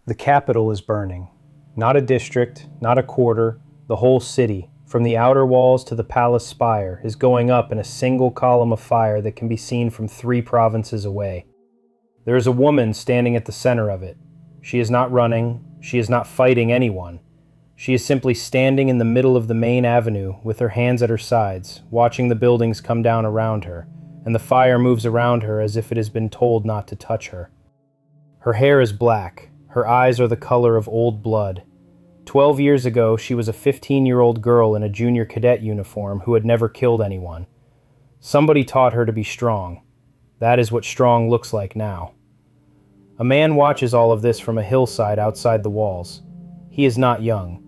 The capital is burning. Not a district, not a quarter, the whole city, from the outer walls to the palace spire, is going up in a single column of fire that can be seen from 3 provinces away. There is a woman standing at the center of it. She is not running, she is not fighting anyone. She is simply standing in the middle of the main avenue with her hands at her sides, watching the buildings come down around her, and the fire moves around her as if it has been told not to touch her. Her hair is black. Her eyes are the color of old blood. 12 years ago, she was a 15-year-old girl in a junior cadet uniform who had never killed anyone. Somebody taught her to be strong. That is what strong looks like now. A man watches all of this from a hillside outside the walls. He is not young.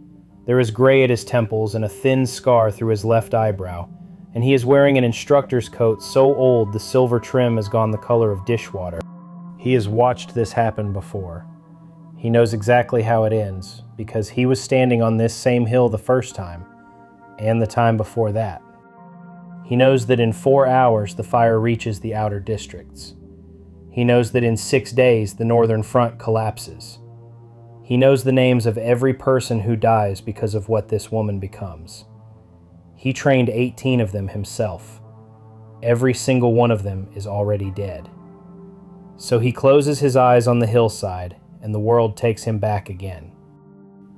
There is gray at his temples and a thin scar through his left eyebrow, and he is wearing an instructor's coat so old the silver trim has gone the color of dishwater. He has watched this happen before. He knows exactly how it ends, because he was standing on this same hill the first time, and the time before that. He knows that in 4 hours the fire reaches the outer districts. He knows that in 6 days the northern front collapses. He knows the names of every person who dies because of what this woman becomes. He trained 18 of them himself. Every single one of them is already dead. So he closes his eyes on the hillside, and the world takes him back again.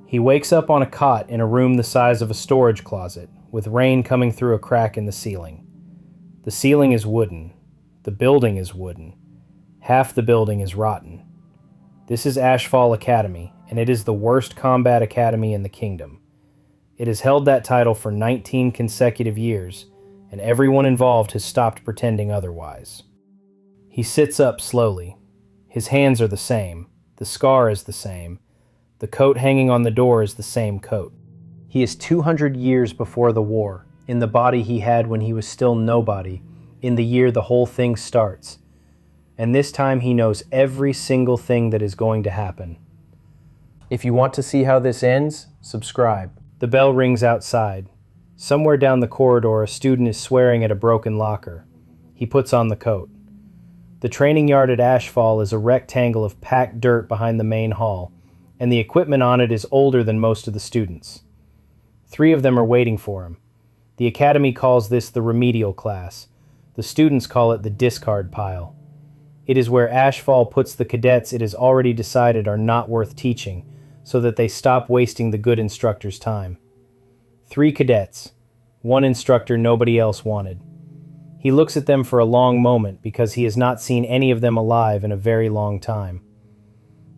He wakes up on a cot in a room the size of a storage closet, with rain coming through a crack in the ceiling. The ceiling is wooden. The building is wooden. Half the building is rotten. This is Ashfall Academy, and it is the worst combat academy in the kingdom. It has held that title for 19 consecutive years, and everyone involved has stopped pretending otherwise. He sits up slowly. His hands are the same. The scar is the same. The coat hanging on the door is the same coat. He is 200 years before the war, in the body he had when he was still nobody, in the year the whole thing starts. And this time he knows every single thing that is going to happen. If you want to see how this ends, subscribe. The bell rings outside. Somewhere down the corridor, a student is swearing at a broken locker. He puts on the coat. The training yard at Ashfall is a rectangle of packed dirt behind the main hall, and the equipment on it is older than most of the students. 3 of them are waiting for him. The academy calls this the remedial class. The students call it the discard pile. It is where Ashfall puts the cadets it is already decided are not worth teaching, so that they stop wasting the good instructor's time. 3 cadets, 1 instructor nobody else wanted. He looks at them for a long moment because he has not seen any of them alive in a very long time.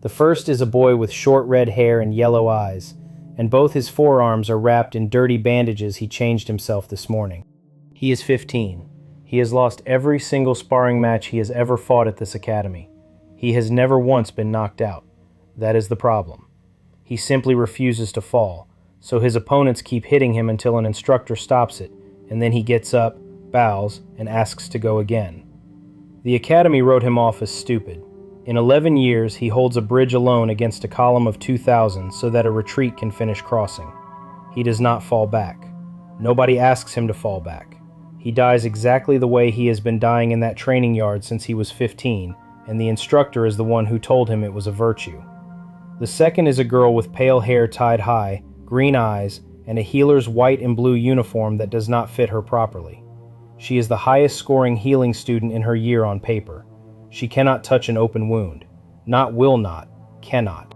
The first is a boy with short red hair and yellow eyes, and both his forearms are wrapped in dirty bandages he changed himself this morning. He is 15. He has lost every single sparring match he has ever fought at this academy. He has never once been knocked out. That is the problem. He simply refuses to fall, so his opponents keep hitting him until an instructor stops it, and then he gets up, bows, and asks to go again. The academy wrote him off as stupid. In 11 years, he holds a bridge alone against a column of 2,000 so that a retreat can finish crossing. He does not fall back. Nobody asks him to fall back. He dies exactly the way he has been dying in that training yard since he was 15, and the instructor is the one who told him it was a virtue. The second is a girl with pale hair tied high, green eyes, and a healer's white and blue uniform that does not fit her properly. She is the highest scoring healing student in her year on paper. She cannot touch an open wound. Not will not, cannot.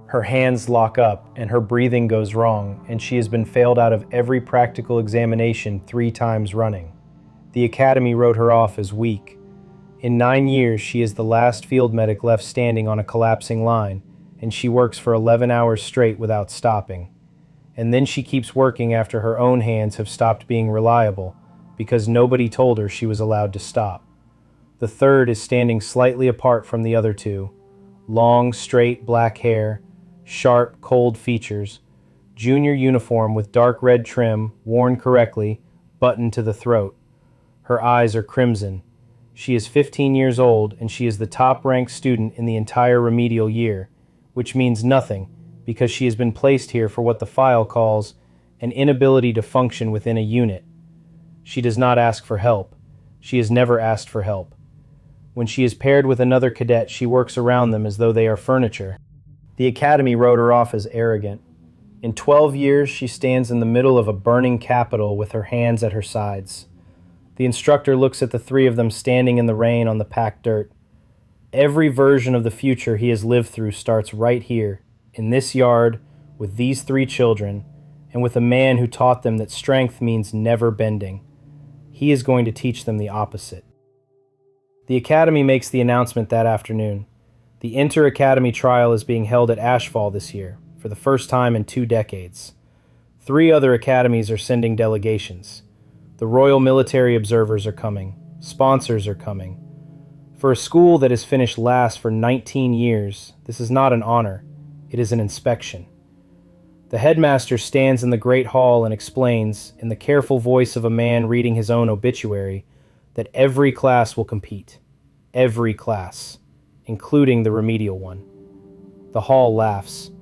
Her hands lock up and her breathing goes wrong, and she has been failed out of every practical examination 3 times running. The academy wrote her off as weak. In 9 years, she is the last field medic left standing on a collapsing line, and she works for 11 hours straight without stopping. And then she keeps working after her own hands have stopped being reliable, because nobody told her she was allowed to stop. The third is standing slightly apart from the other 2. Long, straight black hair, sharp, cold features, junior uniform with dark red trim, worn correctly, buttoned to the throat. Her eyes are crimson. She is 15 years old, and she is the top-ranked student in the entire remedial year, which means nothing, because she has been placed here for what the file calls an inability to function within a unit. She does not ask for help. She has never asked for help. When she is paired with another cadet, she works around them as though they are furniture. The academy wrote her off as arrogant. In 12 years, she stands in the middle of a burning capital with her hands at her sides. The instructor looks at the three of them standing in the rain on the packed dirt. Every version of the future he has lived through starts right here, in this yard, with these three children, and with a man who taught them that strength means never bending. He is going to teach them the opposite. The academy makes the announcement that afternoon. The inter-academy trial is being held at Ashfall this year, for the first time in 2 decades. 3 other academies are sending delegations. The Royal Military Observers are coming. Sponsors are coming. For a school that has finished last for 19 years, this is not an honor, it is an inspection. The headmaster stands in the great hall and explains, in the careful voice of a man reading his own obituary, that every class will compete. Every class, including the remedial one. The hall laughs.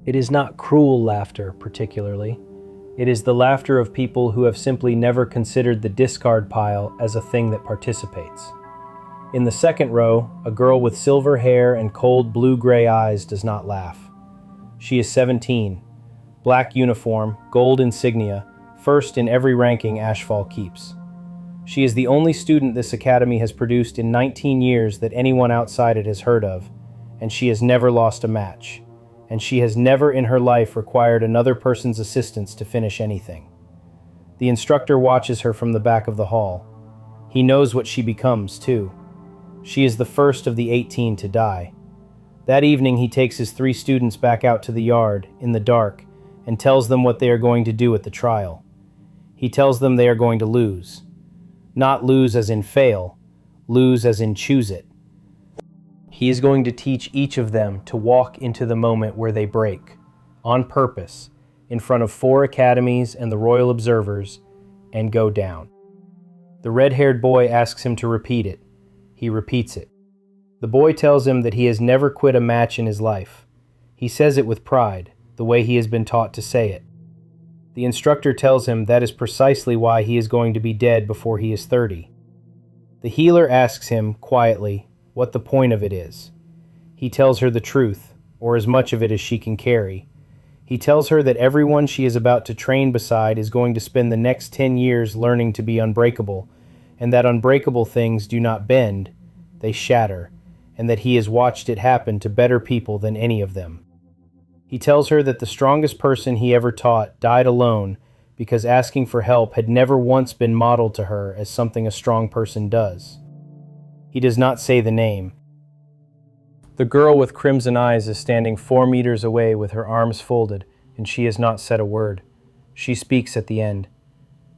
It is not cruel laughter, particularly. It is the laughter of people who have simply never considered the discard pile as a thing that participates. In the second row, a girl with silver hair and cold blue-gray eyes does not laugh. She is 17, black uniform, gold insignia, first in every ranking Ashfall keeps. She is the only student this academy has produced in 19 years that anyone outside it has heard of, and she has never lost a match, and she has never in her life required another person's assistance to finish anything. The instructor watches her from the back of the hall. He knows what she becomes, too. She is the first of the 18 to die. That evening he takes his 3 students back out to the yard, in the dark, and tells them what they are going to do at the trial. He tells them they are going to lose. Not lose as in fail, lose as in choose it. He is going to teach each of them to walk into the moment where they break, on purpose, in front of 4 academies and the Royal Observers, and go down. The red-haired boy asks him to repeat it. He repeats it. The boy tells him that he has never quit a match in his life. He says it with pride, the way he has been taught to say it. The instructor tells him that is precisely why he is going to be dead before he is 30. The healer asks him, quietly, what the point of it is. He tells her the truth, or as much of it as she can carry. He tells her that everyone she is about to train beside is going to spend the next 10 years learning to be unbreakable, and that unbreakable things do not bend, they shatter, and that he has watched it happen to better people than any of them. He tells her that the strongest person he ever taught died alone because asking for help had never once been modeled to her as something a strong person does. He does not say the name. The girl with crimson eyes is standing 4 meters away with her arms folded, and she has not said a word. She speaks at the end.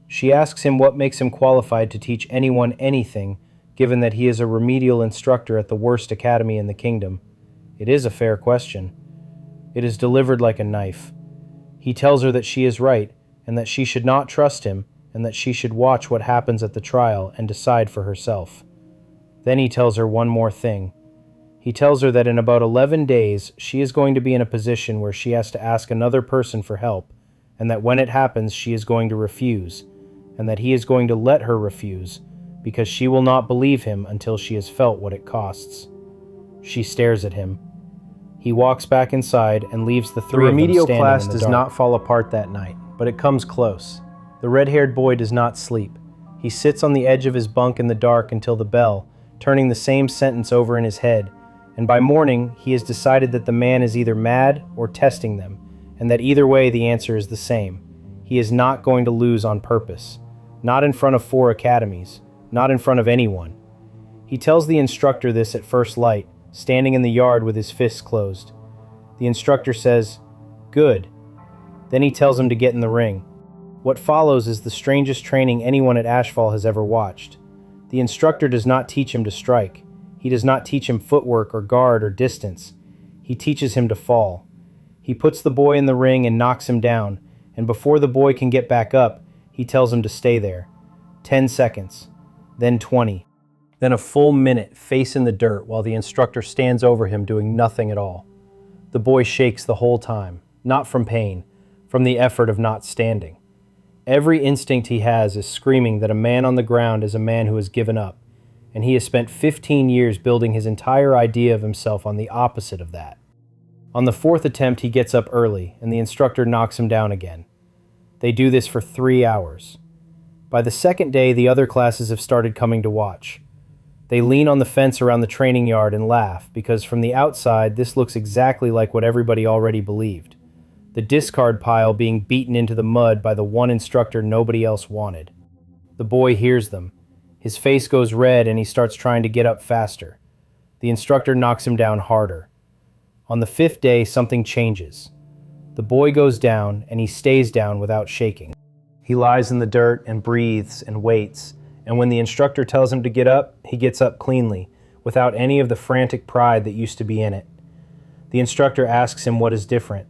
She asks him what makes him qualified to teach anyone anything, given that he is a remedial instructor at the worst academy in the kingdom. It is a fair question. It is delivered like a knife. He tells her that she is right, and that she should not trust him, and that she should watch what happens at the trial and decide for herself. Then he tells her one more thing. He tells her that in about 11 days, she is going to be in a position where she has to ask another person for help, and that when it happens, she is going to refuse, and that he is going to let her refuse, because she will not believe him until she has felt what it costs. She stares at him. He walks back inside and leaves the 3 of them standing in the dark. The remedial class does not fall apart that night, but it comes close. The red-haired boy does not sleep. He sits on the edge of his bunk in the dark until the bell, turning the same sentence over in his head, and by morning he has decided that the man is either mad or testing them, and that either way the answer is the same. He is not going to lose on purpose. Not in front of 4 academies. Not in front of anyone. He tells the instructor this at first light, standing in the yard with his fists closed. The instructor says, "Good." Then he tells him to get in the ring. What follows is the strangest training anyone at Ashfall has ever watched. The instructor does not teach him to strike. He does not teach him footwork or guard or distance. He teaches him to fall. He puts the boy in the ring and knocks him down, and before the boy can get back up, he tells him to stay there. 10 seconds. Then 20. Then a full minute, face in the dirt, while the instructor stands over him doing nothing at all. The boy shakes the whole time, not from pain, from the effort of not standing. Every instinct he has is screaming that a man on the ground is a man who has given up, and he has spent 15 years building his entire idea of himself on the opposite of that. On the fourth attempt, he gets up early, and the instructor knocks him down again. They do this for 3 hours. By the second day, the other classes have started coming to watch. They lean on the fence around the training yard and laugh, because from the outside, this looks exactly like what everybody already believed. The discard pile being beaten into the mud by the one instructor nobody else wanted. The boy hears them. His face goes red and he starts trying to get up faster. The instructor knocks him down harder. On the fifth day, something changes. The boy goes down and he stays down without shaking. He lies in the dirt and breathes and waits, and when the instructor tells him to get up, he gets up cleanly, without any of the frantic pride that used to be in it. The instructor asks him what is different.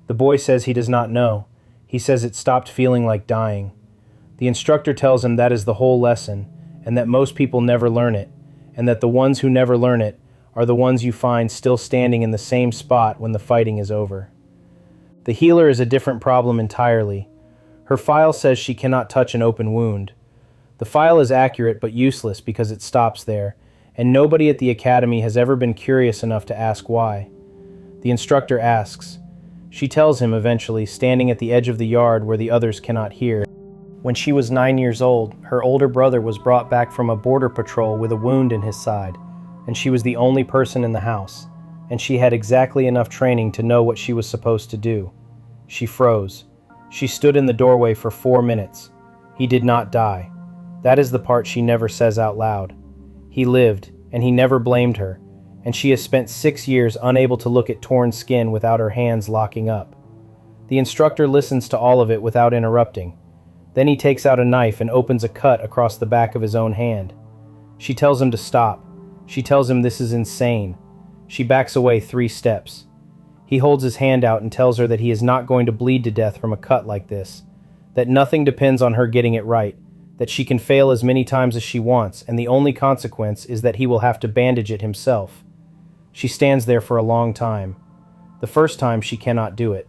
The boy says he does not know. He says it stopped feeling like dying. The instructor tells him that is the whole lesson, and that most people never learn it, and that the ones who never learn it are the ones you find still standing in the same spot when the fighting is over. The healer is a different problem entirely. Her file says she cannot touch an open wound. The file is accurate but useless because it stops there, and nobody at the academy has ever been curious enough to ask why. The instructor asks. She tells him eventually, standing at the edge of the yard where the others cannot hear. When she was 9 years old, her older brother was brought back from a border patrol with a wound in his side, and she was the only person in the house, and she had exactly enough training to know what she was supposed to do. She froze. She stood in the doorway for 4 minutes. He did not die. That is the part she never says out loud. He lived, and he never blamed her, and she has spent 6 years unable to look at torn skin without her hands locking up. The instructor listens to all of it without interrupting. Then he takes out a knife and opens a cut across the back of his own hand. She tells him to stop. She tells him this is insane. She backs away 3 steps. He holds his hand out and tells her that he is not going to bleed to death from a cut like this, that nothing depends on her getting it right, that she can fail as many times as she wants, and the only consequence is that he will have to bandage it himself. She stands there for a long time. The first time she cannot do it.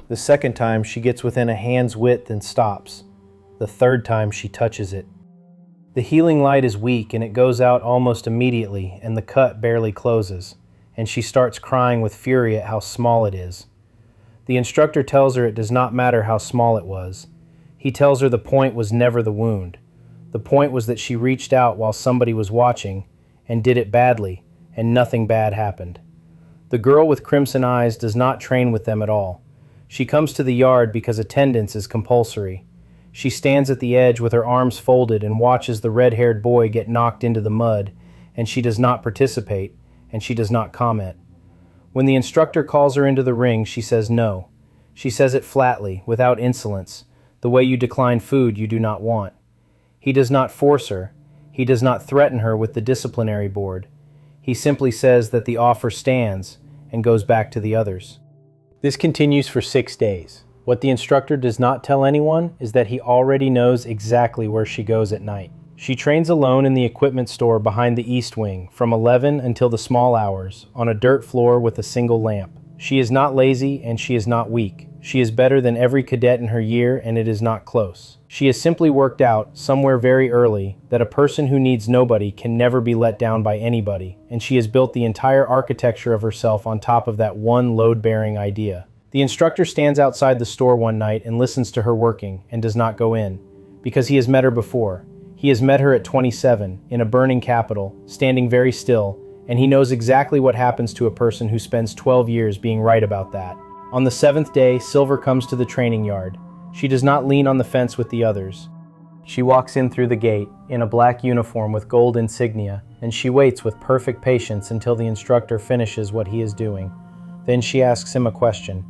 The second time she gets within a hand's width and stops. The third time she touches it. The healing light is weak and it goes out almost immediately, and the cut barely closes, and she starts crying with fury at how small it is. The instructor tells her it does not matter how small it was. He tells her the point was never the wound. The point was that she reached out while somebody was watching and did it badly, and nothing bad happened. The girl with crimson eyes does not train with them at all. She comes to the yard because attendance is compulsory. She stands at the edge with her arms folded and watches the red-haired boy get knocked into the mud, and she does not participate, and she does not comment. When the instructor calls her into the ring, she says no. She says it flatly, without insolence, the way you decline food you do not want. He does not force her. He does not threaten her with the disciplinary board. He simply says that the offer stands and goes back to the others. This continues for 6 days. What the instructor does not tell anyone is that he already knows exactly where she goes at night. She trains alone in the equipment store behind the east wing from 11 until the small hours, on a dirt floor with a single lamp. She is not lazy and she is not weak. She is better than every cadet in her year, and it is not close. She has simply worked out, somewhere very early, that a person who needs nobody can never be let down by anybody, and she has built the entire architecture of herself on top of that one load-bearing idea. The instructor stands outside the store one night and listens to her working, and does not go in, because he has met her before. He has met her at 27, in a burning capital, standing very still, and he knows exactly what happens to a person who spends 12 years being right about that. On the 7th day, Silver comes to the training yard. She does not lean on the fence with the others. She walks in through the gate, in a black uniform with gold insignia, and she waits with perfect patience until the instructor finishes what he is doing. Then she asks him a question.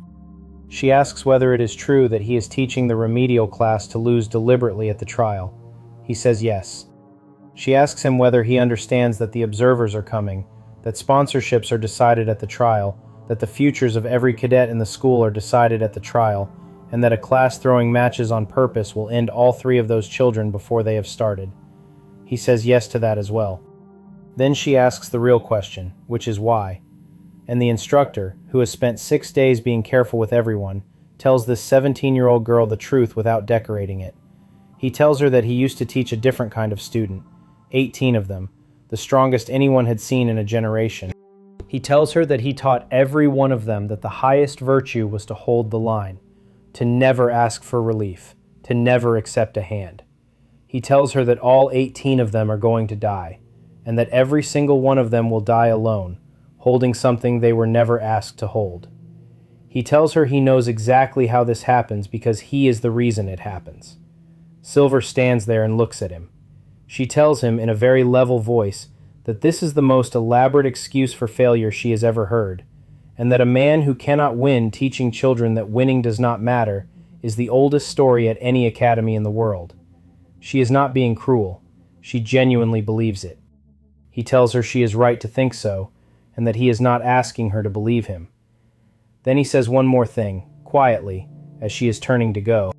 She asks whether it is true that he is teaching the remedial class to lose deliberately at the trial. He says yes. She asks him whether he understands that the observers are coming, that sponsorships are decided at the trial, that the futures of every cadet in the school are decided at the trial, and that a class throwing matches on purpose will end all 3 of those children before they have started. He says yes to that as well. Then she asks the real question, which is why. And the instructor, who has spent 6 days being careful with everyone, tells this 17-year-old girl the truth without decorating it. He tells her that he used to teach a different kind of student, 18 of them, the strongest anyone had seen in a generation. He tells her that he taught every one of them that the highest virtue was to hold the line, to never ask for relief, to never accept a hand. He tells her that all 18 of them are going to die, and that every single one of them will die alone, holding something they were never asked to hold. He tells her he knows exactly how this happens because he is the reason it happens. Silver stands there and looks at him. She tells him in a very level voice that this is the most elaborate excuse for failure she has ever heard, and that a man who cannot win teaching children that winning does not matter is the oldest story at any academy in the world. She is not being cruel. She genuinely believes it. He tells her she is right to think so, and that he is not asking her to believe him. Then he says one more thing, quietly, as she is turning to go.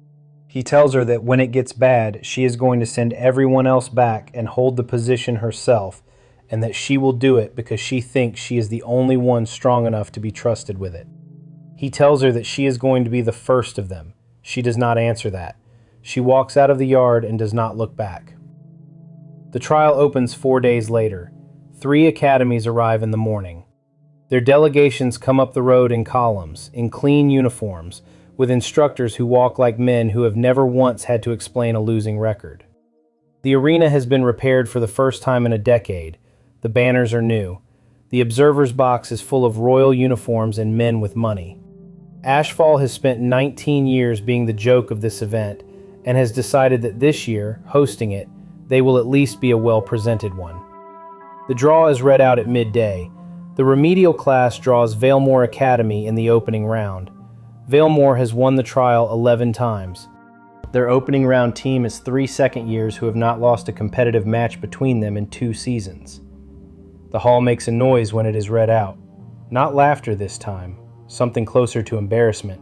He tells her that when it gets bad, she is going to send everyone else back and hold the position herself, and that she will do it because she thinks she is the only one strong enough to be trusted with it. He tells her that she is going to be the first of them. She does not answer that. She walks out of the yard and does not look back. The trial opens 4 days later. 3 academies arrive in the morning. Their delegations come up the road in columns, in clean uniforms, with instructors who walk like men who have never once had to explain a losing record. The arena has been repaired for the first time in a decade. The banners are new. The observer's box is full of royal uniforms and men with money. Ashfall has spent 19 years being the joke of this event and has decided that this year, hosting it, they will at least be a well-presented one. The draw is read out at midday. The remedial class draws Valemore Academy in the opening round. Valemore has won the trial 11 times. Their opening round team is 3 second years who have not lost a competitive match between them in 2 seasons. The hall makes a noise when it is read out. Not laughter this time, something closer to embarrassment.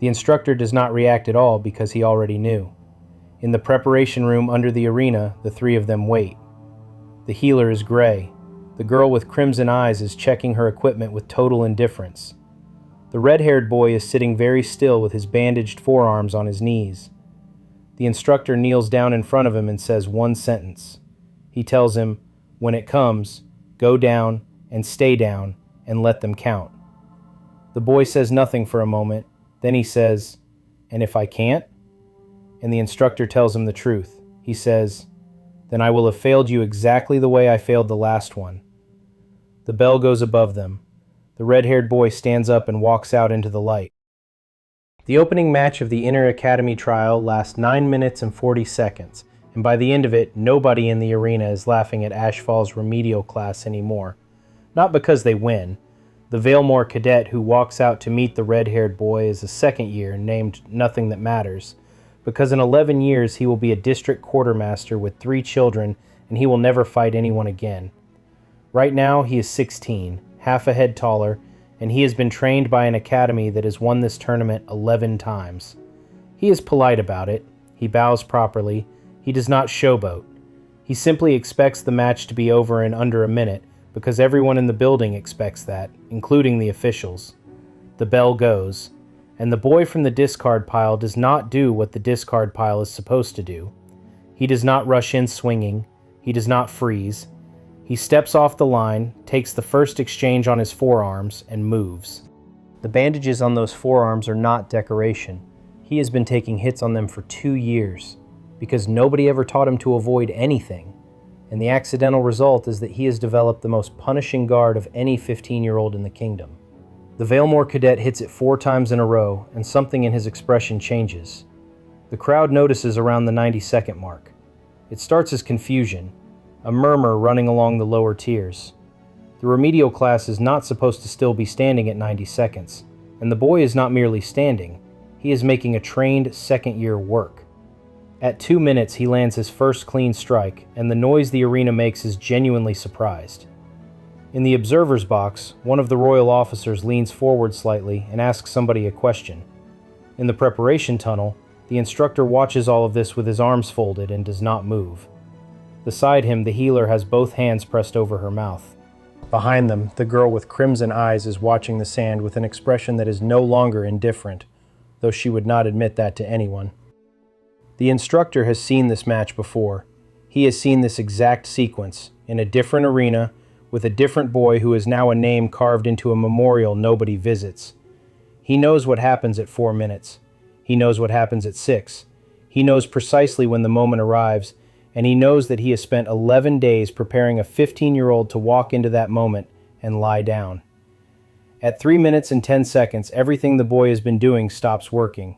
The instructor does not react at all because he already knew. In the preparation room under the arena, the 3 of them wait. The healer is gray. The girl with crimson eyes is checking her equipment with total indifference. The red-haired boy is sitting very still with his bandaged forearms on his knees. The instructor kneels down in front of him and says one sentence. He tells him, "When it comes, go down and stay down and let them count." The boy says nothing for a moment. Then he says, "And if I can't?" And the instructor tells him the truth. He says, "Then I will have failed you exactly the way I failed the last one." The bell goes above them. The red-haired boy stands up and walks out into the light. The opening match of the inter-academy trial lasts 9 minutes and 40 seconds, and by the end of it, nobody in the arena is laughing at Ashfall's remedial class anymore. Not because they win. The Valemore cadet who walks out to meet the red-haired boy is a second year named Nothing That Matters, because in 11 years he will be a district quartermaster with 3 children and he will never fight anyone again. Right now he is 16, half a head taller, and he has been trained by an academy that has won this tournament 11 times. He is polite about it. He bows properly. He does not showboat. He simply expects the match to be over in under a minute because everyone in the building expects that, including the officials. The bell goes, and the boy from the discard pile does not do what the discard pile is supposed to do. He does not rush in swinging. He does not freeze. He steps off the line, takes the first exchange on his forearms, and moves. The bandages on those forearms are not decoration. He has been taking hits on them for 2 years, because nobody ever taught him to avoid anything, and the accidental result is that he has developed the most punishing guard of any 15-year-old in the kingdom. The Valemore cadet hits it 4 times in a row, and something in his expression changes. The crowd notices around the 90-second mark. It starts as confusion, a murmur running along the lower tiers. The remedial class is not supposed to still be standing at 90 seconds, and the boy is not merely standing, he is making a trained second-year work. At 2 minutes he lands his first clean strike, and the noise the arena makes is genuinely surprised. In the observer's box, one of the royal officers leans forward slightly and asks somebody a question. In the preparation tunnel, the instructor watches all of this with his arms folded and does not move. Beside him, the healer has both hands pressed over her mouth. Behind them, the girl with crimson eyes is watching the sand with an expression that is no longer indifferent, though she would not admit that to anyone. The instructor has seen this match before. He has seen this exact sequence, in a different arena, with a different boy who is now a name carved into a memorial nobody visits. He knows what happens at 4 minutes. He knows what happens at 6. He knows precisely when the moment arrives, and he knows that he has spent 11 days preparing a 15-year-old to walk into that moment and lie down. At 3 minutes and 10 seconds, everything the boy has been doing stops working.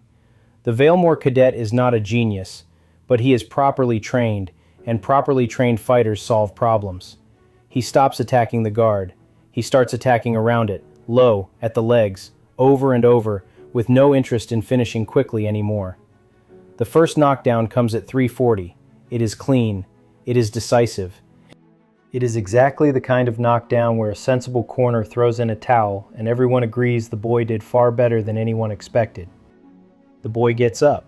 The Valemore cadet is not a genius, but he is properly trained, and properly trained fighters solve problems. He stops attacking the guard. He starts attacking around it, low, at the legs, over and over, with no interest in finishing quickly anymore. The first knockdown comes at 3:40. It is clean. It is decisive. It is exactly the kind of knockdown where a sensible corner throws in a towel and everyone agrees the boy did far better than anyone expected. The boy gets up.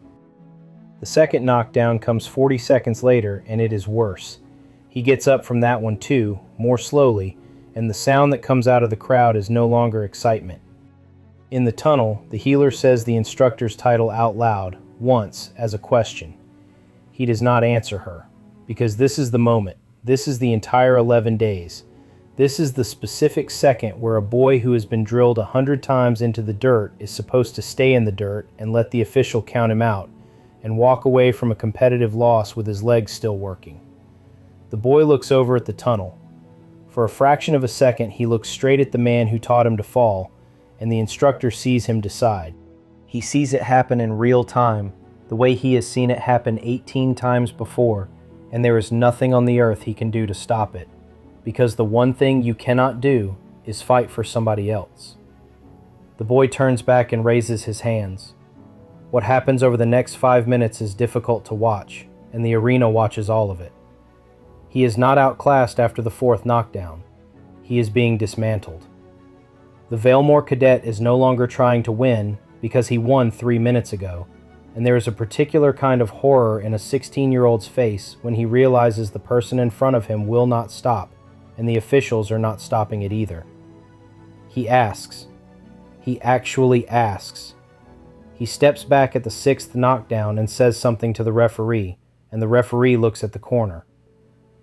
The second knockdown comes 40 seconds later, and it is worse. He gets up from that one too, more slowly, and the sound that comes out of the crowd is no longer excitement. In the tunnel, the healer says the instructor's title out loud, once, as a question. He does not answer her, because this is the moment. This is the entire 11 days. This is the specific second where a boy who has been drilled 100 times into the dirt is supposed to stay in the dirt and let the official count him out, and walk away from a competitive loss with his legs still working. The boy looks over at the tunnel. For a fraction of a second, he looks straight at the man who taught him to fall, and the instructor sees him decide. He sees it happen in real time, the way he has seen it happen 18 times before, and there is nothing on the earth he can do to stop it, because the one thing you cannot do is fight for somebody else. The boy turns back and raises his hands. What happens over the next 5 minutes is difficult to watch, and the arena watches all of it. He is not outclassed after the fourth knockdown. He is being dismantled. The Valemore cadet is no longer trying to win because he won 3 minutes ago, and there is a particular kind of horror in a 16-year-old's face when he realizes the person in front of him will not stop, and the officials are not stopping it either. He asks. He actually asks. He steps back at the 6th knockdown and says something to the referee, and the referee looks at the corner.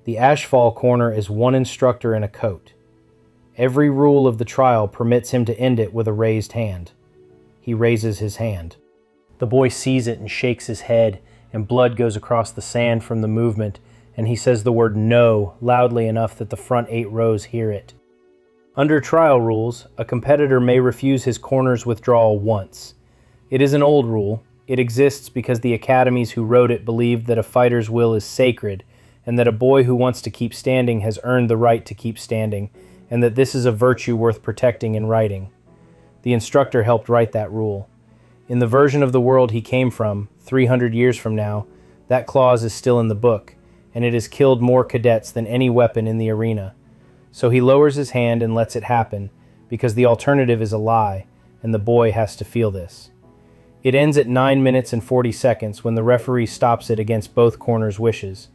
The Ashfall corner is one instructor in a coat. Every rule of the trial permits him to end it with a raised hand. He raises his hand. The boy sees it and shakes his head, and blood goes across the sand from the movement, and he says the word "no" loudly enough that the front 8 rows hear it. Under trial rules, a competitor may refuse his corner's withdrawal once. It is an old rule. It exists because the academies who wrote it believed that a fighter's will is sacred, and that a boy who wants to keep standing has earned the right to keep standing, and that this is a virtue worth protecting in writing. The instructor helped write that rule. In the version of the world he came from, 300 years from now, that clause is still in the book, and it has killed more cadets than any weapon in the arena. So he lowers his hand and lets it happen, because the alternative is a lie, and the boy has to feel this. It ends at 9 minutes and 40 seconds when the referee stops it against both corners' wishes.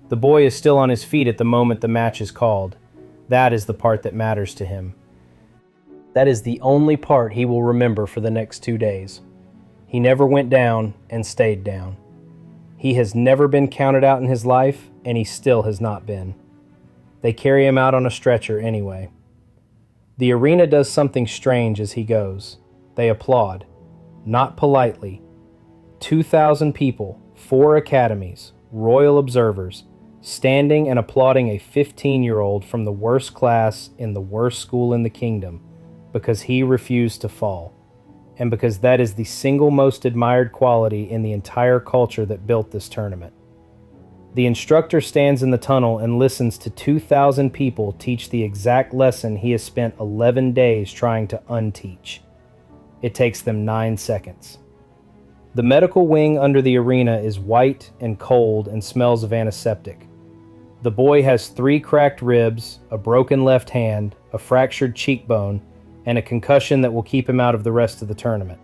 The boy is still on his feet at the moment the match is called. That is the part that matters to him. That is the only part he will remember for the next 2 days. He never went down and stayed down. He has never been counted out in his life, and he still has not been. They carry him out on a stretcher anyway. The arena does something strange as he goes. They applaud. Not politely. 2,000 people, 4 academies, royal observers, standing and applauding a 15-year-old from the worst class in the worst school in the kingdom, because he refused to fall, and because that is the single most admired quality in the entire culture that built this tournament. The instructor stands in the tunnel and listens to 2,000 people teach the exact lesson he has spent 11 days trying to unteach. It takes them 9 seconds. The medical wing under the arena is white and cold and smells of antiseptic. The boy has 3 cracked ribs, a broken left hand, a fractured cheekbone, and a concussion that will keep him out of the rest of the tournament.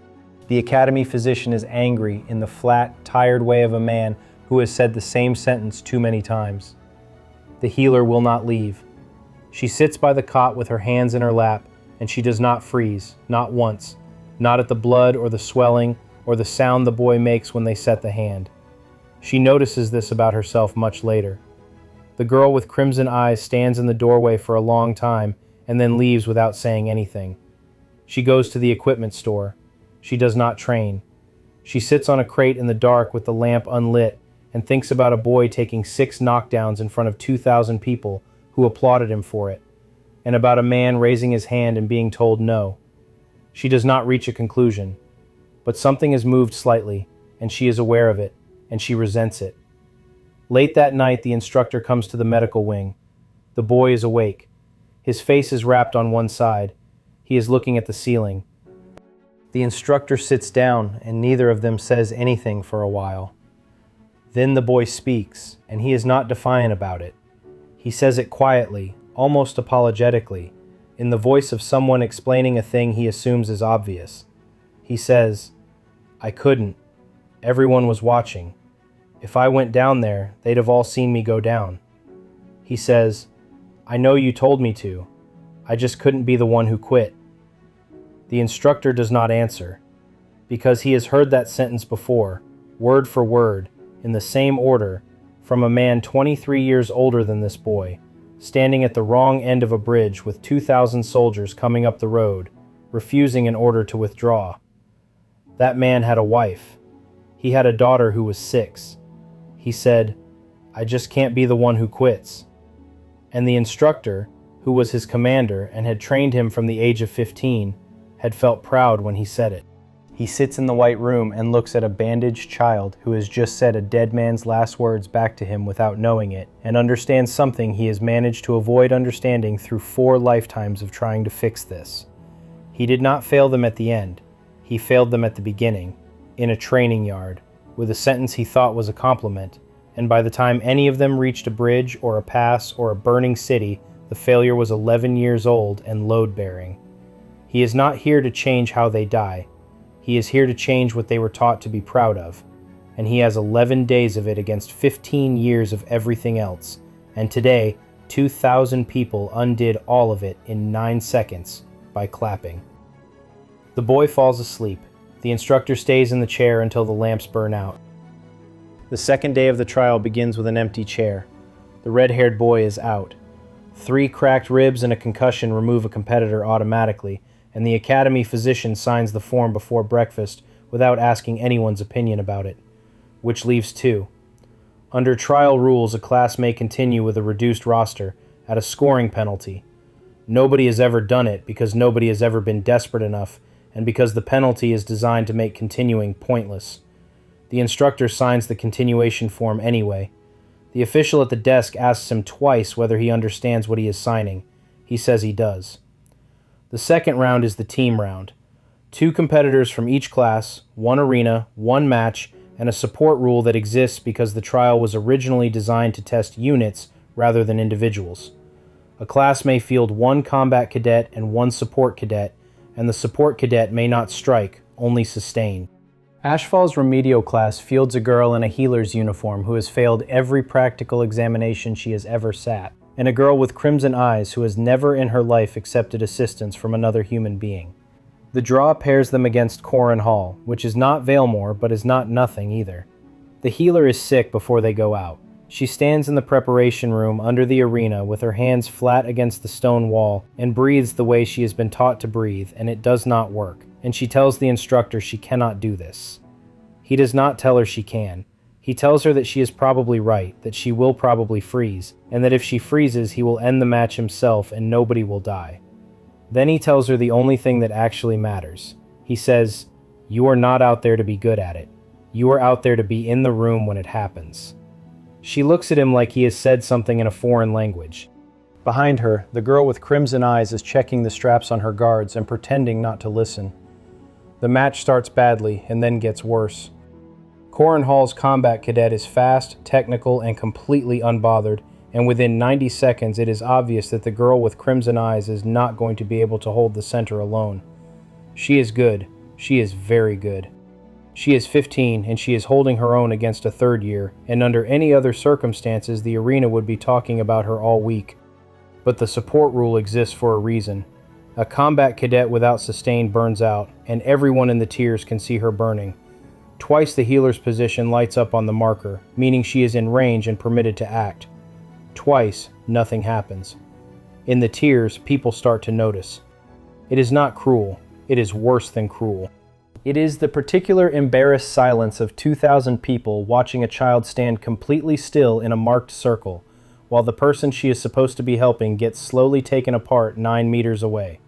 The academy physician is angry in the flat, tired way of a man who has said the same sentence too many times. The healer will not leave. She sits by the cot with her hands in her lap, and she does not freeze, not once, not at the blood or the swelling or the sound the boy makes when they set the hand. She notices this about herself much later. The girl with crimson eyes stands in the doorway for a long time and then leaves without saying anything. She goes to the equipment store. She does not train. She sits on a crate in the dark with the lamp unlit and thinks about a boy taking 6 knockdowns in front of 2,000 people who applauded him for it, and about a man raising his hand and being told no. She does not reach a conclusion, but something has moved slightly, and she is aware of it, and she resents it. Late that night, the instructor comes to the medical wing. The boy is awake. His face is wrapped on one side. He is looking at the ceiling. The instructor sits down, and neither of them says anything for a while. Then the boy speaks, and he is not defiant about it. He says it quietly, almost apologetically, in the voice of someone explaining a thing he assumes is obvious. He says, "I couldn't. Everyone was watching. If I went down there, they'd have all seen me go down." He says, "I know you told me to. I just couldn't be the one who quit." The instructor does not answer, because he has heard that sentence before, word for word, in the same order, from a man 23 years older than this boy, standing at the wrong end of a bridge with 2,000 soldiers coming up the road, refusing an order to withdraw. That man had a wife. He had a daughter who was 6. He said, "I just can't be the one who quits." And the instructor, who was his commander and had trained him from the age of 15, had felt proud when he said it. He sits in the white room and looks at a bandaged child who has just said a dead man's last words back to him without knowing it, and understands something he has managed to avoid understanding through 4 lifetimes of trying to fix this. He did not fail them at the end. He failed them at the beginning, in a training yard, with a sentence he thought was a compliment, and by the time any of them reached a bridge or a pass or a burning city, the failure was 11 years old and load-bearing. He is not here to change how they die. He is here to change what they were taught to be proud of, and he has 11 days of it against 15 years of everything else, and today, 2,000 people undid all of it in 9 seconds by clapping. The boy falls asleep. The instructor stays in the chair until the lamps burn out. The second day of the trial begins with an empty chair. The red-haired boy is out. 3 cracked ribs and a concussion remove a competitor automatically, and the academy physician signs the form before breakfast without asking anyone's opinion about it, which leaves 2. Under trial rules, a class may continue with a reduced roster at a scoring penalty. Nobody has ever done it because nobody has ever been desperate enough, and because the penalty is designed to make continuing pointless. The instructor signs the continuation form anyway. The official at the desk asks him twice whether he understands what he is signing. He says he does. The second round is the team round. 2 competitors from each class, 1 arena, 1 match, and a support rule that exists because the trial was originally designed to test units rather than individuals. A class may field 1 combat cadet and 1 support cadet, and the support cadet may not strike, only sustain. Ashfall's remedial class fields a girl in a healer's uniform who has failed every practical examination she has ever sat, and a girl with crimson eyes who has never in her life accepted assistance from another human being. The draw pairs them against Corin Hall, which is not Valemore but is not nothing either. The healer is sick before they go out. She stands in the preparation room under the arena with her hands flat against the stone wall and breathes the way she has been taught to breathe, and it does not work, and she tells the instructor she cannot do this. He does not tell her she can. He tells her that she is probably right, that she will probably freeze, and that if she freezes, he will end the match himself and nobody will die. Then he tells her the only thing that actually matters. He says, "You are not out there to be good at it. You are out there to be in the room when it happens." She looks at him like he has said something in a foreign language. Behind her, the girl with crimson eyes is checking the straps on her guards and pretending not to listen. The match starts badly and then gets worse. Corin Hall's combat cadet is fast, technical, and completely unbothered, and within 90 seconds it is obvious that the girl with crimson eyes is not going to be able to hold the center alone. She is good. She is very good. She is 15, and she is holding her own against a 3rd year, and under any other circumstances the arena would be talking about her all week. But the support rule exists for a reason. A combat cadet without sustain burns out, and everyone in the tiers can see her burning. Twice the healer's position lights up on the marker, meaning she is in range and permitted to act. Twice, nothing happens. In the tears, people start to notice. It is not cruel. It is worse than cruel. It is the particular embarrassed silence of 2,000 people watching a child stand completely still in a marked circle, while the person she is supposed to be helping gets slowly taken apart 9 meters away.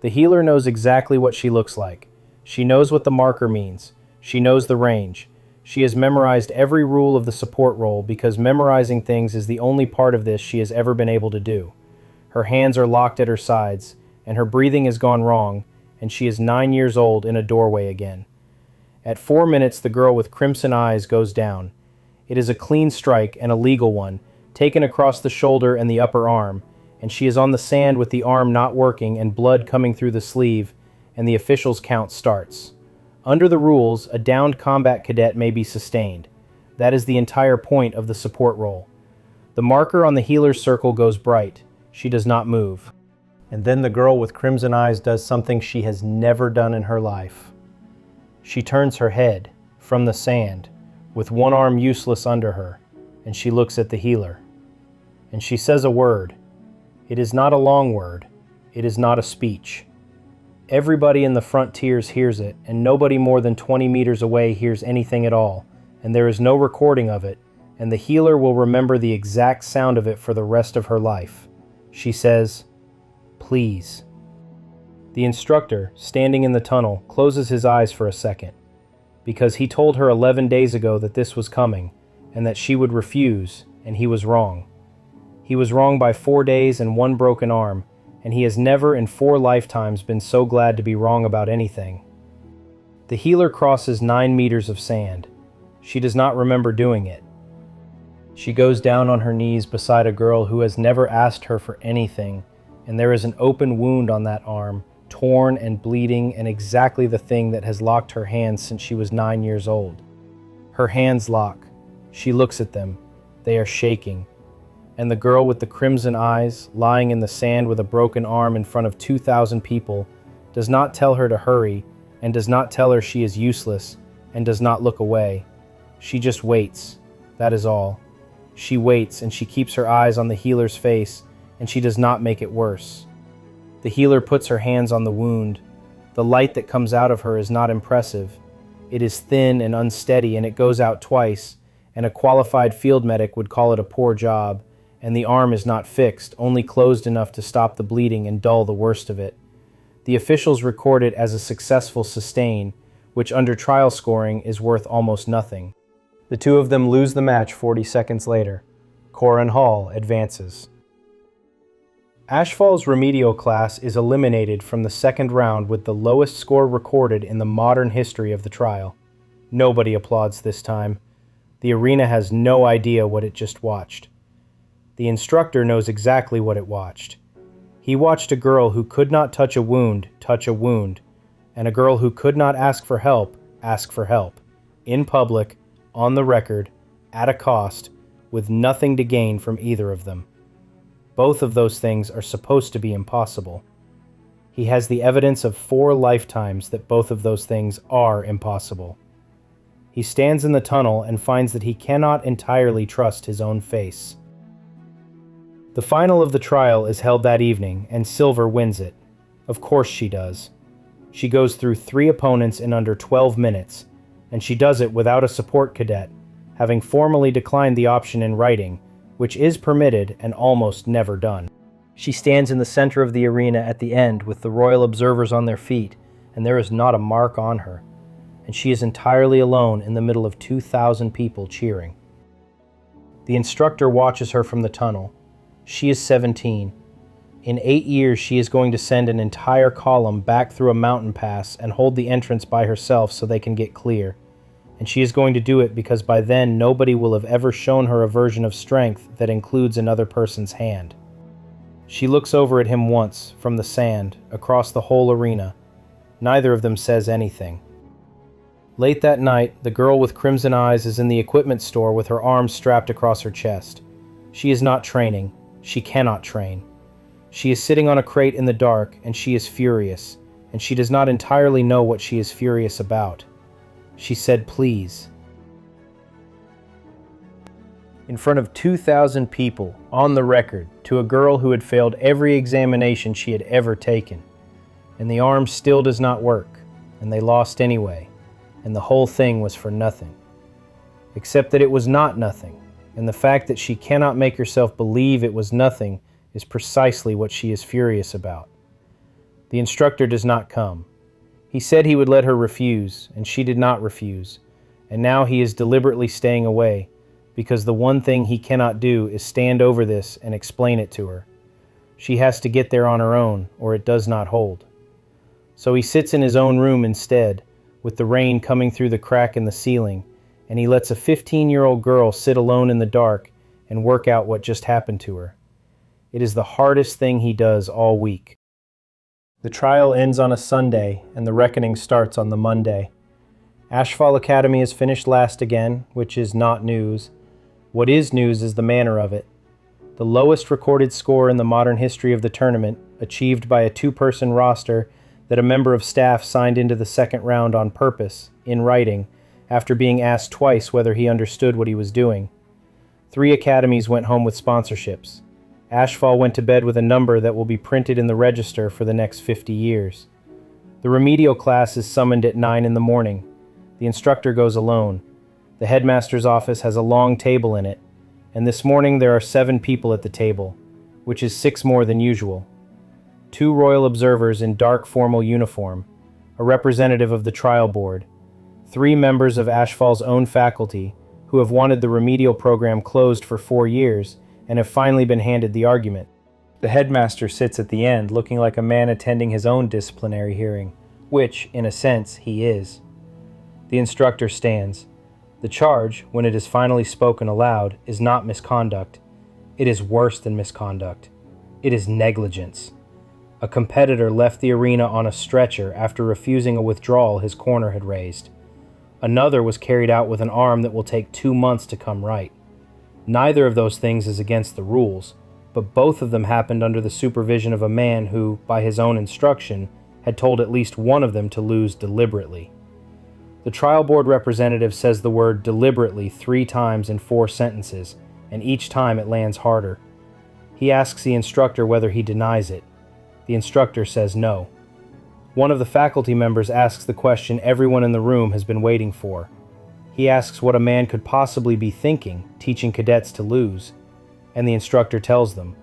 The healer knows exactly what she looks like. She knows what the marker means. She knows the range. She has memorized every rule of the support role because memorizing things is the only part of this she has ever been able to do. Her hands are locked at her sides, and her breathing has gone wrong, and she is 9 years old in a doorway again. At 4 minutes, the girl with crimson eyes goes down. It is a clean strike and a legal one, taken across the shoulder and the upper arm, and she is on the sand with the arm not working and blood coming through the sleeve, and the official's count starts. Under the rules, a downed combat cadet may be sustained. That is the entire point of the support role. The marker on the healer's circle goes bright. She does not move. And then the girl with crimson eyes does something she has never done in her life. She turns her head from the sand, with one arm useless under her, and she looks at the healer. And she says a word. It is not a long word. It is not a speech. Everybody in the front tiers hears it, and nobody more than 20 meters away hears anything at all, and there is no recording of it, and the healer will remember the exact sound of it for the rest of her life. She says, "Please." The instructor, standing in the tunnel, closes his eyes for a second, because he told her 11 days ago that this was coming, and that she would refuse, and he was wrong. He was wrong by 4 days and 1 broken arm, and he has never in 4 lifetimes been so glad to be wrong about anything. The healer crosses 9 meters of sand. She does not remember doing it. She goes down on her knees beside a girl who has never asked her for anything, and there is an open wound on that arm, torn and bleeding, and exactly the thing that has locked her hands since she was 9 years old. Her hands lock. She looks at them. They are shaking. And the girl with the crimson eyes, lying in the sand with a broken arm in front of 2,000 people, does not tell her to hurry, and does not tell her she is useless, and does not look away. She just waits. That is all. She waits, and she keeps her eyes on the healer's face, and she does not make it worse. The healer puts her hands on the wound. The light that comes out of her is not impressive. It is thin and unsteady, and it goes out twice, and a qualified field medic would call it a poor job, and the arm is not fixed, only closed enough to stop the bleeding and dull the worst of it. The officials record it as a successful sustain, which under trial scoring is worth almost nothing. The two of them lose the match 40 seconds later. Corin Hall advances. Ashfall's remedial class is eliminated from the second round with the lowest score recorded in the modern history of the trial. Nobody applauds this time. The arena has no idea what it just watched. The instructor knows exactly what it watched. He watched a girl who could not touch a wound, and a girl who could not ask for help, in public, on the record, at a cost, with nothing to gain from either of them. Both of those things are supposed to be impossible. He has the evidence of 4 lifetimes that both of those things are impossible. He stands in the tunnel and finds that he cannot entirely trust his own face. The final of the trial is held that evening, and Silver wins it. Of course she does. She goes through 3 opponents in under 12 minutes, and she does it without a support cadet, having formally declined the option in writing, which is permitted and almost never done. She stands in the center of the arena at the end with the royal observers on their feet, and there is not a mark on her, and she is entirely alone in the middle of 2,000 people cheering. The instructor watches her from the tunnel. She is 17. In 8 years, she is going to send an entire column back through a mountain pass and hold the entrance by herself so they can get clear. And she is going to do it because by then nobody will have ever shown her a version of strength that includes another person's hand. She looks over at him once, from the sand, across the whole arena. Neither of them says anything. Late that night, the girl with crimson eyes is in the equipment store with her arms strapped across her chest. She is not training. She cannot train. She is sitting on a crate in the dark, and she is furious, and she does not entirely know what she is furious about. She said, "Please." in front of 2,000 people, on the record, to a girl who had failed every examination she had ever taken. And the arm still does not work, and they lost anyway, and the whole thing was for nothing. Except that it was not nothing, and the fact that she cannot make herself believe it was nothing is precisely what she is furious about. The instructor does not come. He said he would let her refuse, and she did not refuse, and now he is deliberately staying away, because the one thing he cannot do is stand over this and explain it to her. She has to get there on her own, or it does not hold. So he sits in his own room instead, with the rain coming through the crack in the ceiling, and he lets a 15-year-old girl sit alone in the dark and work out what just happened to her. It is the hardest thing he does all week. The trial ends on a Sunday, and the reckoning starts on the Monday. Ashfall Academy is finished last again, which is not news. What is news is the manner of it. The lowest recorded score in the modern history of the tournament, achieved by a two-person roster that a member of staff signed into the second round on purpose, in writing, after being asked twice whether he understood what he was doing. 3 academies went home with sponsorships. Ashfall went to bed with a number that will be printed in the register for the next 50 years. The remedial class is summoned at 9 in the morning. The instructor goes alone. The headmaster's office has a long table in it, and this morning there are 7 people at the table, which is 6 more than usual. 2 royal observers in dark formal uniform, a representative of the trial board, 3 members of Ashfall's own faculty who have wanted the remedial program closed for 4 years and have finally been handed the argument. The headmaster sits at the end looking like a man attending his own disciplinary hearing, which, in a sense, he is. The instructor stands. The charge, when it is finally spoken aloud, is not misconduct. It is worse than misconduct. It is negligence. A competitor left the arena on a stretcher after refusing a withdrawal his corner had raised. Another was carried out with an arm that will take 2 months to come right. Neither of those things is against the rules, but both of them happened under the supervision of a man who, by his own instruction, had told at least one of them to lose deliberately. The trial board representative says the word deliberately 3 times in 4 sentences, and each time it lands harder. He asks the instructor whether he denies it. The instructor says no. One of the faculty members asks the question everyone in the room has been waiting for. He asks what a man could possibly be thinking, teaching cadets to lose, and the instructor tells them.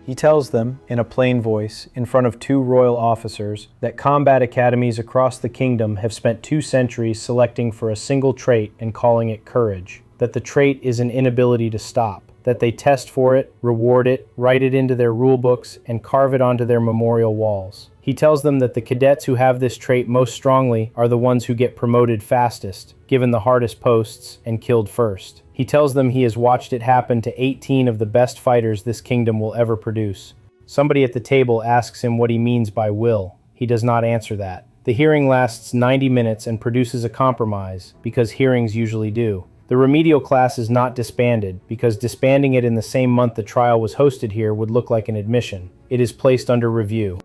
He tells them, in a plain voice, in front of 2 royal officers, that combat academies across the kingdom have spent 2 centuries selecting for a single trait and calling it courage, that the trait is an inability to stop, that they test for it, reward it, write it into their rule books, and carve it onto their memorial walls. He tells them that the cadets who have this trait most strongly are the ones who get promoted fastest, given the hardest posts, and killed first. He tells them he has watched it happen to 18 of the best fighters this kingdom will ever produce. Somebody at the table asks him what he means by will. He does not answer that. The hearing lasts 90 minutes and produces a compromise, because hearings usually do. The remedial class is not disbanded, because disbanding it in the same month the trial was hosted here would look like an admission. It is placed under review.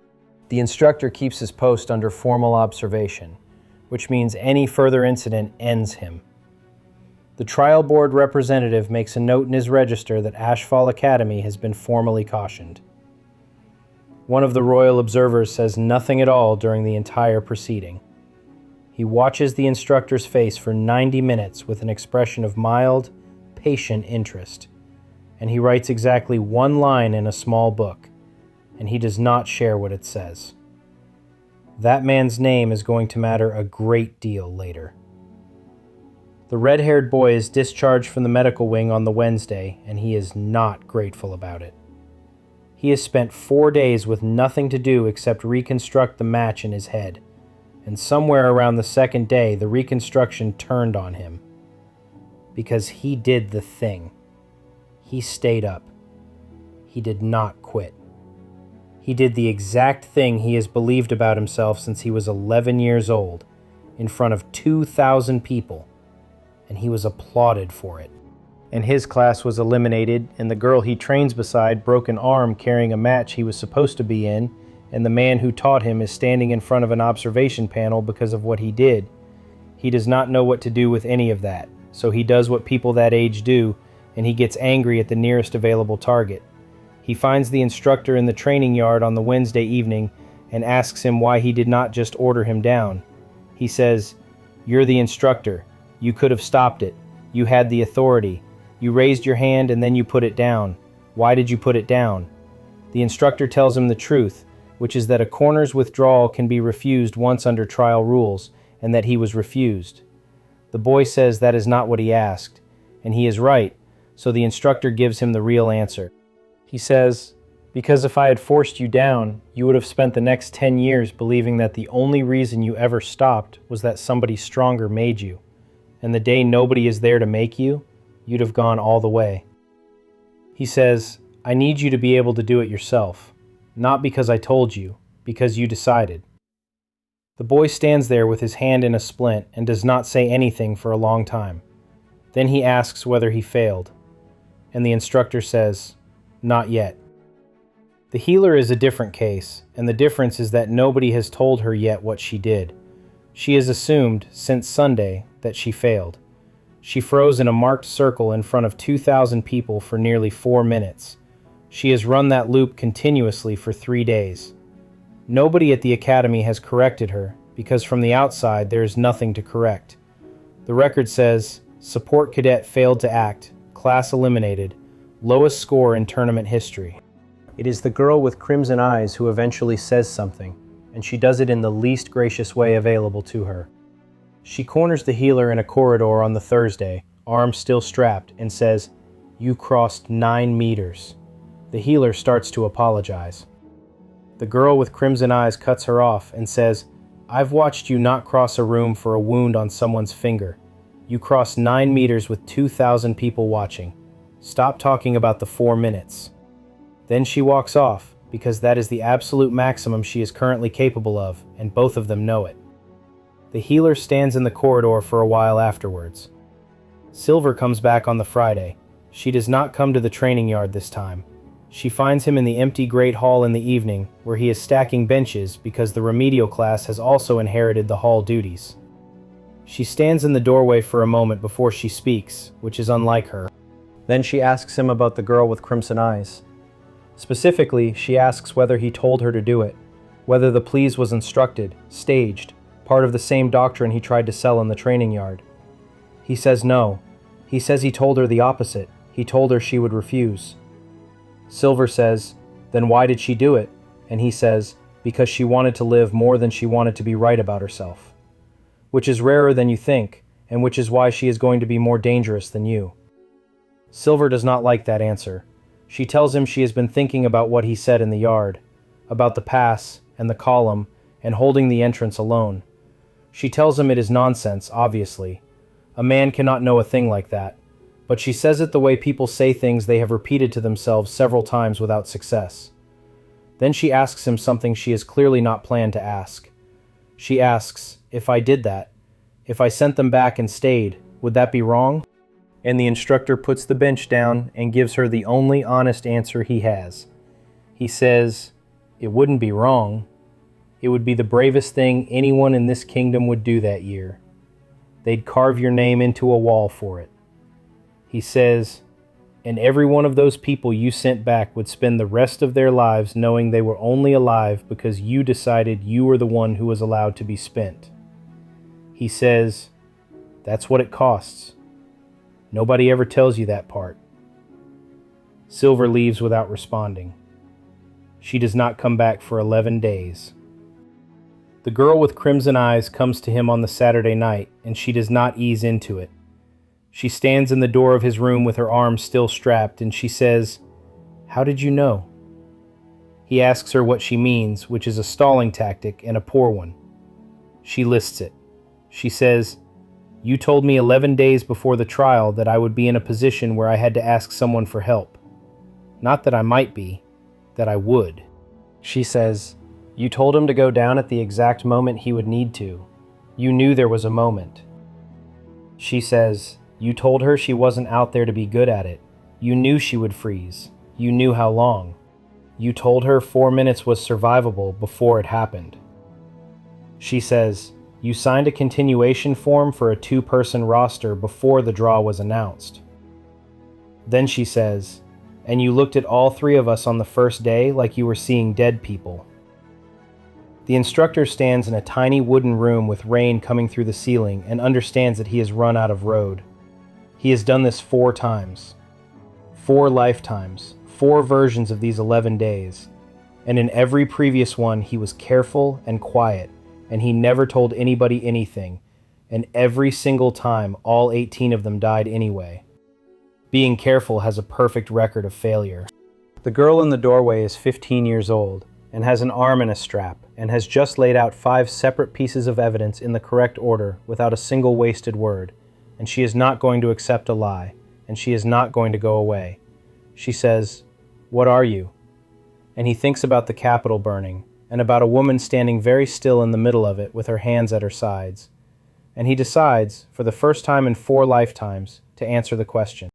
The instructor keeps his post under formal observation, which means any further incident ends him. The trial board representative makes a note in his register that Ashfall Academy has been formally cautioned. One of the royal observers says nothing at all during the entire proceeding. He watches the instructor's face for 90 minutes with an expression of mild, patient interest, and he writes exactly 1 line in a small book, and he does not share what it says. That man's name is going to matter a great deal later. The red-haired boy is discharged from the medical wing on the Wednesday, and he is not grateful about it. He has spent 4 days with nothing to do except reconstruct the match in his head, and somewhere around the 2nd day, the reconstruction turned on him. Because he did the thing. He stayed up. He did not quit. He did the exact thing he has believed about himself since he was 11 years old, in front of 2,000 people, and he was applauded for it. And his class was eliminated, and the girl he trains beside broke an arm carrying a match he was supposed to be in, and the man who taught him is standing in front of an observation panel because of what he did. He does not know what to do with any of that, so he does what people that age do and he gets angry at the nearest available target. He finds the instructor in the training yard on the Wednesday evening and asks him why he did not just order him down. He says, "You're the instructor. You could have stopped it. You had the authority. You raised your hand and then you put it down. Why did you put it down?" The instructor tells him the truth, which is that a corner's withdrawal can be refused once under trial rules, and that he was refused. The boy says that is not what he asked, and he is right, so the instructor gives him the real answer. He says, "Because if I had forced you down, you would have spent the next 10 years believing that the only reason you ever stopped was that somebody stronger made you. And the day nobody is there to make you, you'd have gone all the way." He says, "I need you to be able to do it yourself. Not because I told you, because you decided." The boy stands there with his hand in a splint and does not say anything for a long time. Then he asks whether he failed, and the instructor says, "Not yet." The healer is a different case, and the difference is that nobody has told her yet what she did. She has assumed, since Sunday, that she failed. She froze in a marked circle in front of 2,000 people for nearly 4 minutes. She has run that loop continuously for 3 days. Nobody at the academy has corrected her, because from the outside there is nothing to correct. The record says, support cadet failed to act, class eliminated, lowest score in tournament history. It is the girl with crimson eyes who eventually says something, and she does it in the least gracious way available to her. She corners the healer in a corridor on the Thursday, arms still strapped, and says, "You crossed 9 meters." The healer starts to apologize. The girl with crimson eyes cuts her off and says, "I've watched you not cross a room for a wound on someone's finger. You crossed 9 meters with 2,000 people watching. Stop talking about the 4 minutes." Then she walks off, because that is the absolute maximum she is currently capable of, and both of them know it. The healer stands in the corridor for a while afterwards. Silver comes back on the Friday. She does not come to the training yard this time. She finds him in the empty great hall in the evening, where he is stacking benches because the remedial class has also inherited the hall duties. She stands in the doorway for a moment before she speaks, which is unlike her. Then she asks him about the girl with crimson eyes. Specifically, she asks whether he told her to do it, whether the please was instructed, staged, part of the same doctrine he tried to sell in the training yard. He says no. He says he told her the opposite. He told her she would refuse. Silver says, "Then why did she do it?" And he says, "Because she wanted to live more than she wanted to be right about herself." Which is rarer than you think, and which is why she is going to be more dangerous than you. Silver does not like that answer. She tells him she has been thinking about what he said in the yard, about the pass and the column and holding the entrance alone. She tells him it is nonsense, obviously. A man cannot know a thing like that, but she says it the way people say things they have repeated to themselves several times without success. Then she asks him something she has clearly not planned to ask. She asks, "If I did that, if I sent them back and stayed, would that be wrong?" And the instructor puts the bench down and gives her the only honest answer he has. He says, "It wouldn't be wrong. It would be the bravest thing anyone in this kingdom would do that year. They'd carve your name into a wall for it." He says, "And every one of those people you sent back would spend the rest of their lives knowing they were only alive because you decided you were the one who was allowed to be spent." He says, "That's what it costs. Nobody ever tells you that part." Silver leaves without responding. She does not come back for 11 days. The girl with crimson eyes comes to him on the Saturday night, and she does not ease into it. She stands in the door of his room with her arms still strapped, and she says, "How did you know?" He asks her what she means, which is a stalling tactic and a poor one. She lists it. She says, "You told me 11 days before the trial that I would be in a position where I had to ask someone for help. Not that I might be, that I would." She says, "You told him to go down at the exact moment he would need to. You knew there was a moment." She says, "You told her she wasn't out there to be good at it. You knew she would freeze. You knew how long. You told her 4 minutes was survivable before it happened." She says, "You signed a continuation form for a 2-person roster before the draw was announced." Then she says, "And you looked at all three of us on the first day like you were seeing dead people." The instructor stands in a tiny wooden room with rain coming through the ceiling and understands that he has run out of road. He has done this 4 times. 4 lifetimes, 4 versions of these 11 days. And in every previous one, he was careful and quiet, and he never told anybody anything. And every single time, all 18 of them died anyway. Being careful has a perfect record of failure. The girl in the doorway is 15 years old and has an arm in a strap and has just laid out 5 separate pieces of evidence in the correct order without a single wasted word. And she is not going to accept a lie, and she is not going to go away. She says, "What are you?" And he thinks about the Capitol burning, and about a woman standing very still in the middle of it with her hands at her sides. And he decides, for the first time in 4 lifetimes, to answer the question.